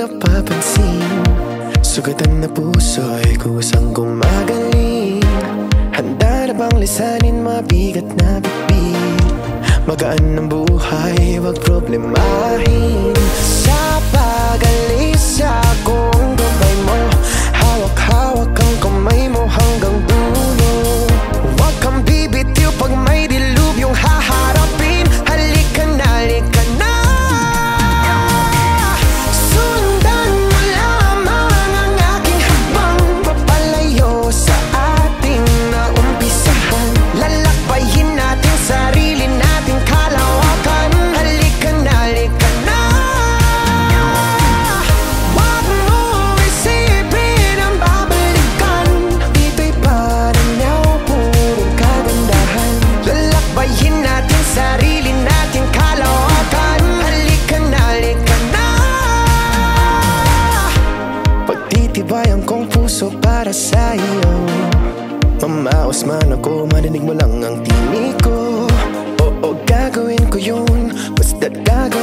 napapansin. Sugatan na puso'y kusang gumagaling. Handa na bang lisanin mabigat na bibig? Magaan ng buhay, wag problemahin. Sa pag-alis akong gabay mo, hawak-hawak ang kamay mo hanggang dulo. Wag kang bibitiw pag may dilubyong haharapin. Halika na, halika na. Pagtitibayan kong puso para sa iyo. Mamaos man ako, marinig mo lang ang tinig ko. Oo, gagawin ko yun, basta't gagawin